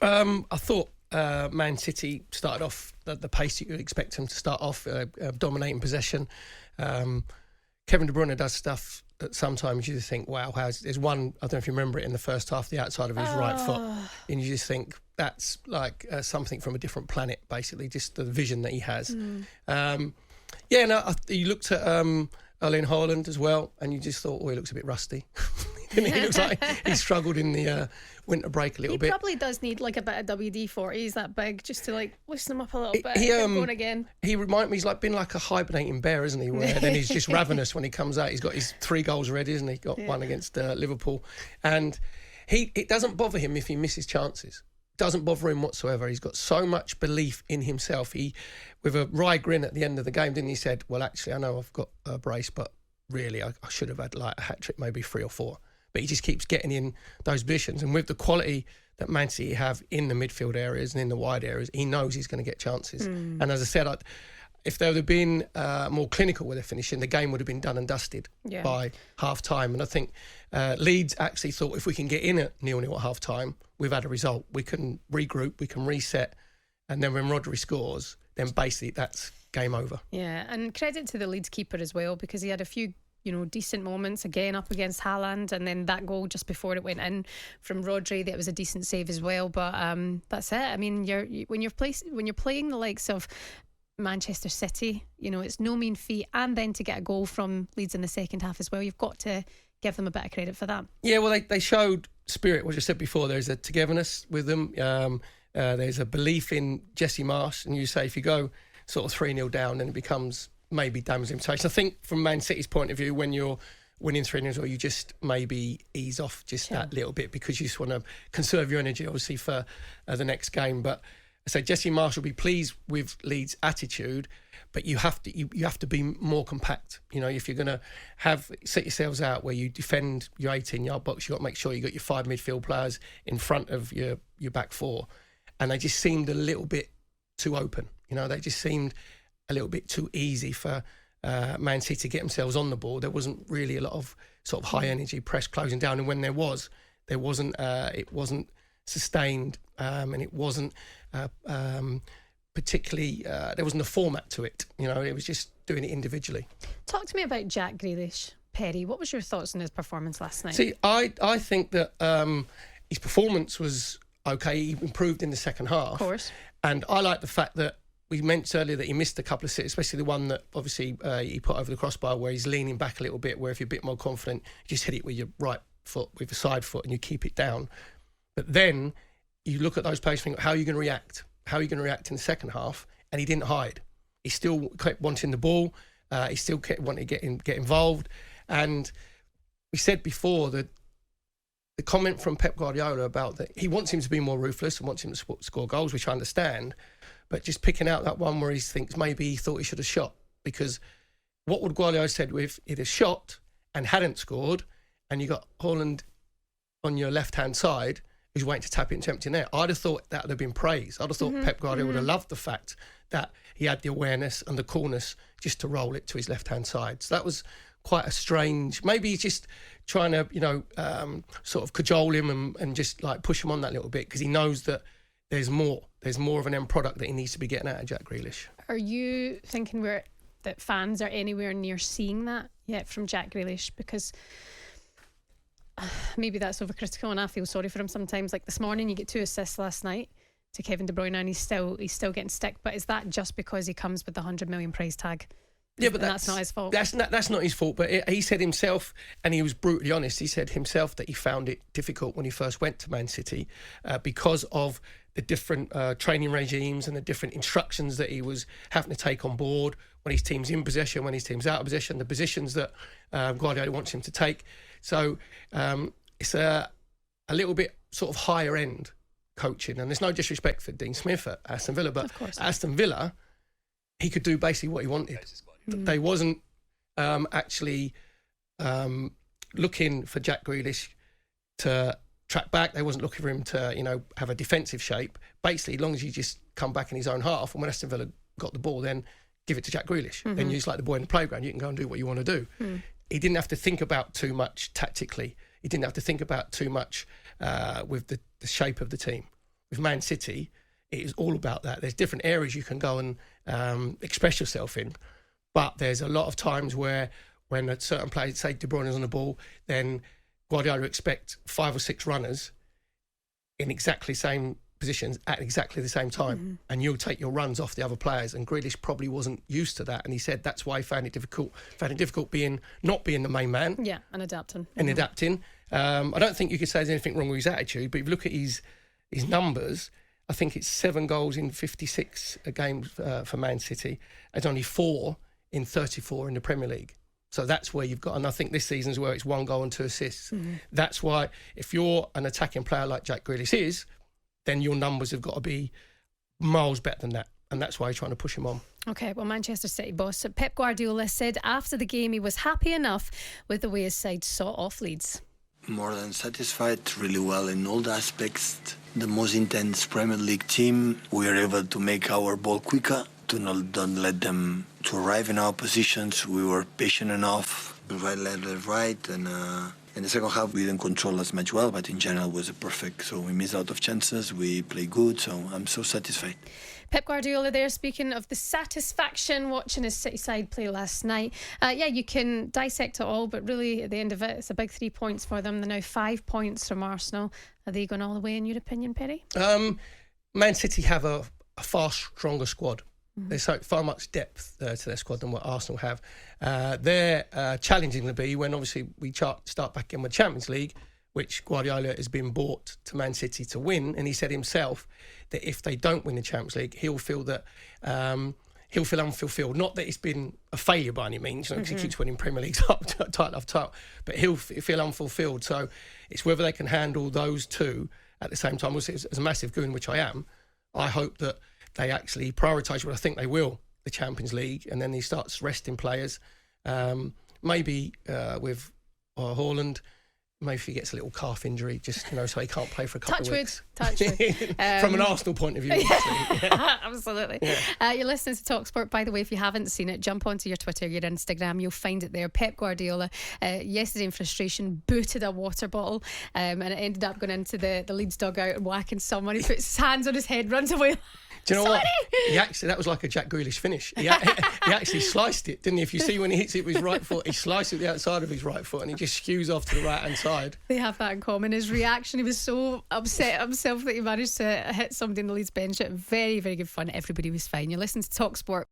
I thought Man City started off at the pace that you'd expect them to start off, dominating possession. Kevin De Bruyne does stuff that sometimes you just think, wow, there's one, I don't know if you remember it, in the first half, the outside of his right foot, and you just think that's like something from a different planet, basically, just the vision that he has. You looked at Erling Haaland as well, and you just thought, he looks a bit rusty. He looks like he struggled in the winter break a little bit. He probably does need like a bit of WD-40. He's that big, just to like loosen him up a little bit. Get him going again. He reminds me, he's like been like a hibernating bear, isn't he? Where then he's just ravenous when he comes out. He's got his 3 goals already, isn't he? Got one against Liverpool, and it doesn't bother him if he misses chances. Doesn't bother him whatsoever. He's got so much belief in himself. He, with a wry grin at the end of the game, didn't he? Said, "Well, actually, I know I've got a brace, but really, I should have had like a hat trick, maybe 3 or 4." But he just keeps getting in those positions, and with the quality that Man City have in the midfield areas and in the wide areas, he knows he's going to get chances. And as I said, if they would have been more clinical with their finishing, the game would have been done and dusted by half-time. And I think Leeds actually thought, if we can get in at 0-0 at half-time, we've had a result. We can regroup, we can reset, and then when Rodri scores, then basically that's game over. Yeah, and credit to the Leeds keeper as well, because he had a few decent moments, again up against Haaland, and then that goal just before it went in from Rodri, that was a decent save as well. But that's it. I mean, when you're playing the likes of Manchester City, it's no mean feat, and then to get a goal from Leeds in the second half as well, you've got to give them a bit of credit for that. Yeah, well, they showed spirit, what you said before. There's a togetherness with them. There's a belief in Jesse Marsch, and you say if you go sort of 3-0 down, then it becomes maybe damage limitation. I think from Man City's point of view, when you're winning 3-0, you just maybe ease off just that little bit, because you just want to conserve your energy, obviously, for the next game. But I say Jesse Marsch will be pleased with Leeds' attitude, but you have to be more compact. If you're going to set yourselves out where you defend your 18-yard box, you've got to make sure you got your 5 midfield players in front of your back 4. And they just seemed a little bit too open. They just seemed a little bit too easy for Man City to get themselves on the ball. There wasn't really a lot of sort of high energy press closing down, and when there wasn't it wasn't sustained, and it wasn't particularly there wasn't a format to it. It was just doing it individually. Talk to me about Jack Grealish, Perry. What was your thoughts on his performance last night? See, I think that his performance was okay. He improved in the second half, of course, and I like the fact that we mentioned earlier that he missed a couple of sits, especially the one that obviously he put over the crossbar, where he's leaning back a little bit, where if you're a bit more confident, you just hit it with your right foot, with the side foot, and you keep it down. But then you look at those players and think, how are you going to react? How are you going to react in the second half? And he didn't hide. He still kept wanting the ball. He still kept wanting to get involved. And we said before that the comment from Pep Guardiola about that he wants him to be more ruthless and wants him to score goals, which I understand. But just picking out that one where he thinks maybe he thought he should have shot, because what would Guardiola said if he'd have shot and hadn't scored, and you got Haaland on your left-hand side who's waiting to tap it into empty net? I'd have thought that would have been praise. I'd have thought Pep Guardiola would have loved the fact that he had the awareness and the coolness just to roll it to his left-hand side. So that was quite a strange. Maybe he's just trying to, sort of cajole him and just like push him on that little bit, because he knows that there's more of an end product that he needs to be getting out of Jack Grealish. Are you thinking that fans are anywhere near seeing that yet from Jack Grealish? Because maybe that's overcritical, and I feel sorry for him sometimes. Like this morning, you get 2 assists last night to Kevin De Bruyne, and he's still getting stick. But is that just because he comes with the 100 million price tag? Yeah, but that's not his fault. That's not his fault. But he said himself, and he was brutally honest, he said himself that he found it difficult when he first went to Man City because of the different training regimes and the different instructions that he was having to take on board when his team's in possession, when his team's out of possession, the positions that Guardiola wants him to take. So it's a little bit sort of higher end coaching. And there's no disrespect for Dean Smith at Aston Villa, but at Aston Villa, he could do basically what he wanted. They wasn't actually looking for Jack Grealish to track back. They wasn't looking for him to, have a defensive shape. Basically, as long as you just come back in his own half, and when Aston Villa got the ball, then give it to Jack Grealish. Then you're just like the boy in the playground. You can go and do what you want to do. He didn't have to think about too much tactically. He didn't have to think about too much with the shape of the team. with Man City, it is all about that. There's different areas you can go and express yourself in, but there's a lot of times where when a certain player, say De Bruyne is on the ball, then Guardiola expect 5 or 6 runners in exactly the same positions at exactly the same time, and you'll take your runs off the other players. And Grealish probably wasn't used to that, and he said that's why he found it difficult not being the main man. Yeah, and adapting. I don't think you could say there's anything wrong with his attitude, but if you look at his numbers, I think it's 7 goals in 56 games for Man City. It's only 4 in 34 in the Premier League. So that's where you've got, and I think this season's where it's 1 goal and 2 assists. That's why if you're an attacking player like Jack Grealish is, then your numbers have got to be miles better than that. And that's why you're trying to push him on. Okay, well, Manchester City boss Pep Guardiola said after the game he was happy enough with the way his side saw off Leeds. More than satisfied, really well in all the aspects. The most intense Premier League team. We are able to make our ball quicker, don't let them to arrive in our positions. We were patient enough, right, left, right, and in the second half we didn't control as much well, but in general it was perfect. So we missed out of chances, we played good, so I'm so satisfied. Pep Guardiola there speaking of the satisfaction watching his City side play last night. Yeah, you can dissect it all, but really at the end of it, it's a big 3 points for them. They're now 5 points from Arsenal. Are they going all the way in your opinion, Perry? Man City have a far stronger squad. There's so far much depth to their squad than what Arsenal have. They're challenging to be when obviously we start back in with Champions League, which Guardiola has been bought to Man City to win, and he said himself that if they don't win the Champions League, he'll feel that he'll feel unfulfilled. Not that it's been a failure by any means, because he keeps winning Premier Leagues title after title, but he'll feel unfulfilled. So it's whether they can handle those two at the same time. As a massive goon, which I am, I hope that they actually prioritise what I think they will, the Champions League, and then he starts resting players. Maybe with Haaland, maybe if he gets a little calf injury, just so he can't play for a couple of weeks. Touch wood. From an Arsenal point of view, obviously. Yeah. Absolutely. Yeah. You're listening to talkSPORT. By the way, if you haven't seen it, jump onto your Twitter, your Instagram, you'll find it there. Pep Guardiola, yesterday in frustration, booted a water bottle, and it ended up going into the Leeds dugout and whacking someone. He puts his hands on his head, runs away. Do you know what? That was like a Jack Grealish finish. He actually sliced it, didn't he? If you see when he hits it with his right foot, he sliced it the outside of his right foot and he just skews off to the right-hand side. They have that in common. His reaction, he was so upset at himself that he managed to hit somebody in the Leeds bench. Very, very good fun. Everybody was fine. You listen to talkSPORT.